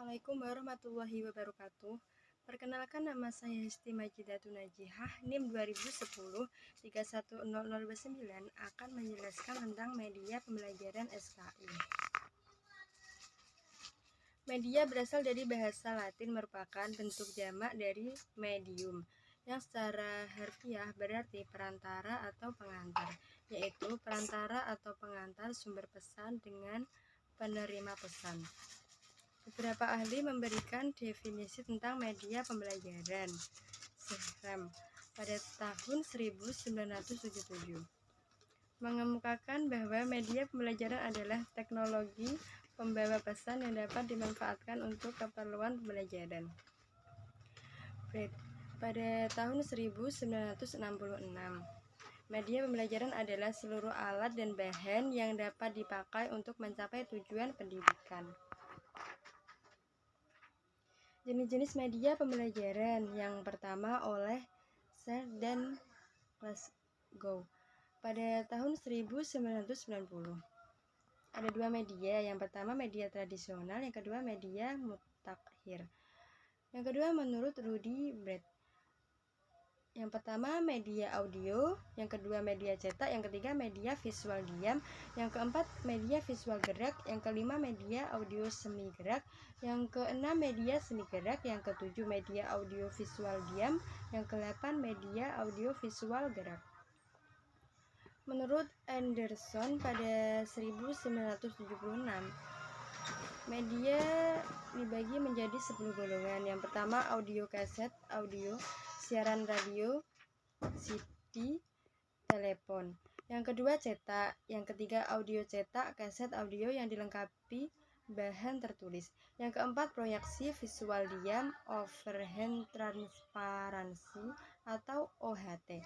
Assalamualaikum warahmatullahi wabarakatuh. Perkenalkan, nama saya Hesti Majidatun Najihah, NIM 2010-310029, akan menjelaskan tentang media pembelajaran SKI. Media berasal dari bahasa Latin, merupakan bentuk jamak dari medium, yang secara harfiah berarti perantara atau pengantar, yaitu perantara atau pengantar sumber pesan dengan penerima pesan. Beberapa ahli memberikan definisi tentang media pembelajaran. Sehram pada tahun 1977 mengemukakan bahwa media pembelajaran adalah teknologi pembawa pesan yang dapat dimanfaatkan untuk keperluan pembelajaran. Brett pada tahun 1966 media pembelajaran adalah seluruh alat dan bahan yang dapat dipakai untuk mencapai tujuan pendidikan. Jenis-jenis media pembelajaran. Yang pertama oleh Searle dan Glasgow pada tahun 1990. Ada dua media, yang pertama media tradisional, yang kedua media mutakhir. Yang kedua menurut Rudy Brett. Yang pertama media audio, yang kedua media cetak, yang ketiga media visual diam, yang keempat media visual gerak, yang kelima media audio semi gerak, yang keenam media semi gerak, yang ketujuh media audio visual diam, yang kedelapan media audio visual gerak. Menurut Anderson pada 1976, media dibagi menjadi 10 golongan. Yang pertama audio kaset, audio, siaran radio, CD, telepon. Yang kedua cetak, yang ketiga audio cetak, kaset audio yang dilengkapi bahan tertulis. Yang keempat proyeksi visual diam, overhead transparansi atau OHT,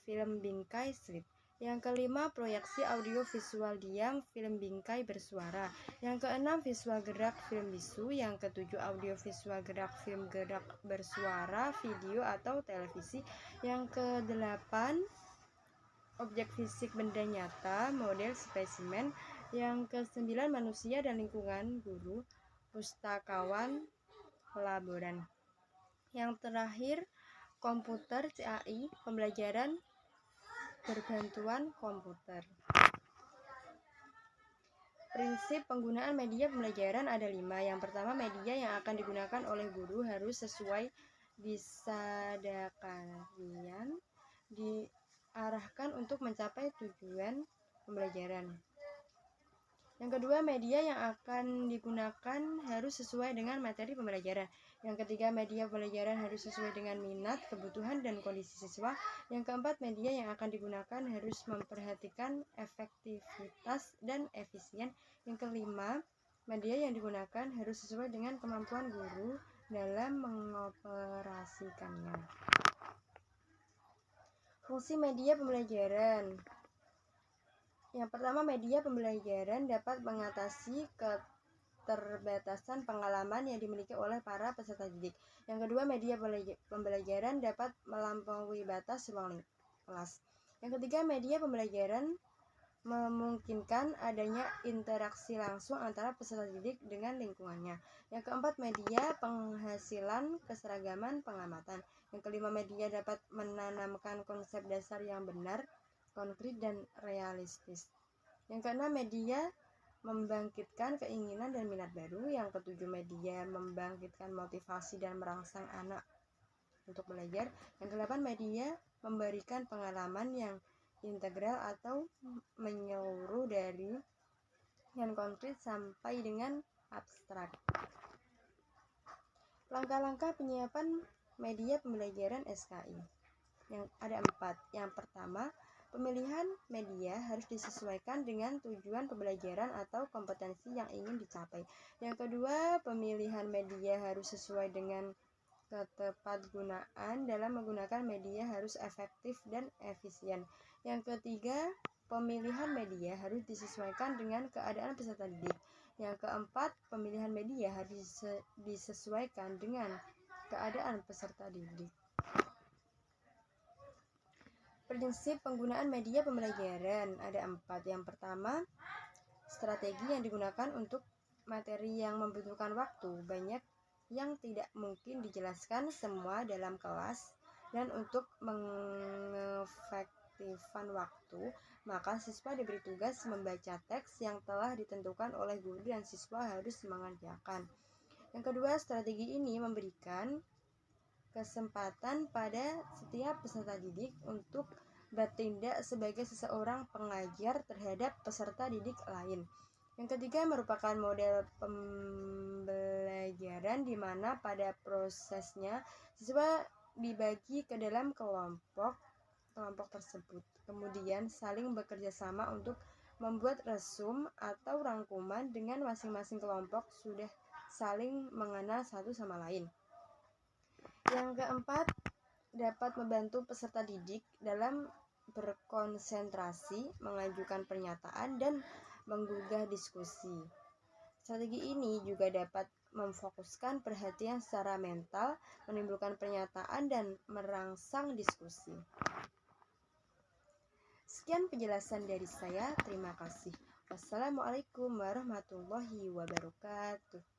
film bingkai slide. Yang kelima proyeksi audio visual diam, film bingkai bersuara. Yang keenam visual gerak, film bisu. Yang ketujuh audio visual gerak, film gerak bersuara, video atau televisi. Yang kedelapan objek fisik benda nyata, model spesimen. Yang kesembilan manusia dan lingkungan, guru, pustakawan, laboran. Yang terakhir komputer, CAI, pembelajaran berbantuan komputer. Prinsip penggunaan media pembelajaran ada 5. Yang pertama, media yang akan digunakan oleh guru harus sesuai disadakan diarahkan untuk mencapai tujuan pembelajaran. Yang kedua, media yang akan digunakan harus sesuai dengan materi pembelajaran. Yang ketiga, media pembelajaran harus sesuai dengan minat, kebutuhan, dan kondisi siswa. Yang keempat, media yang akan digunakan harus memperhatikan efektivitas dan efisien. Yang kelima, media yang digunakan harus sesuai dengan kemampuan guru dalam mengoperasikannya. Fungsi media pembelajaran. Yang pertama, media pembelajaran dapat mengatasi keterbatasan pengalaman yang dimiliki oleh para peserta didik. Yang kedua, media pembelajaran dapat melampaui batas ruang kelas. Yang ketiga, media pembelajaran memungkinkan adanya interaksi langsung antara peserta didik dengan lingkungannya. Yang keempat, media penghasilan keseragaman pengamatan. Yang kelima, media dapat menanamkan konsep dasar yang benar, konkret, dan realistis. Yang keenam, media membangkitkan keinginan dan minat baru. Yang ketujuh, media membangkitkan motivasi dan merangsang anak untuk belajar. Yang kedelapan, media memberikan pengalaman yang integral atau menyeluruh dari yang konkret sampai dengan abstrak. Langkah-langkah penyiapan media pembelajaran SKI yang ada 4. Yang pertama, pemilihan media harus disesuaikan dengan tujuan pembelajaran atau kompetensi yang ingin dicapai. Yang kedua, pemilihan media harus sesuai dengan ketepatgunaan. Dalam menggunakan media harus efektif dan efisien. Yang ketiga, pemilihan media harus disesuaikan dengan keadaan peserta didik. Yang keempat, pemilihan media harus disesuaikan dengan keadaan peserta didik. Prinsip penggunaan media pembelajaran ada 4. Yang pertama, strategi yang digunakan untuk materi yang membutuhkan waktu banyak yang tidak mungkin dijelaskan semua dalam kelas, dan untuk mengefektifkan waktu, maka siswa diberi tugas membaca teks yang telah ditentukan oleh guru dan siswa harus mengerjakan. Yang kedua, strategi ini memberikan kesempatan pada setiap peserta didik untuk bertindak sebagai seseorang pengajar terhadap peserta didik lain. Yang ketiga, merupakan model pembelajaran di mana pada prosesnya siswa dibagi ke dalam kelompok tersebut, kemudian saling bekerja sama untuk membuat resum atau rangkuman dengan masing-masing kelompok sudah saling mengenal satu sama lain. Yang keempat, dapat membantu peserta didik dalam berkonsentrasi, mengajukan pernyataan, dan menggugah diskusi. Strategi ini juga dapat memfokuskan perhatian secara mental, menimbulkan pernyataan, dan merangsang diskusi. Sekian penjelasan dari saya. Terima kasih. Wassalamualaikum warahmatullahi wabarakatuh.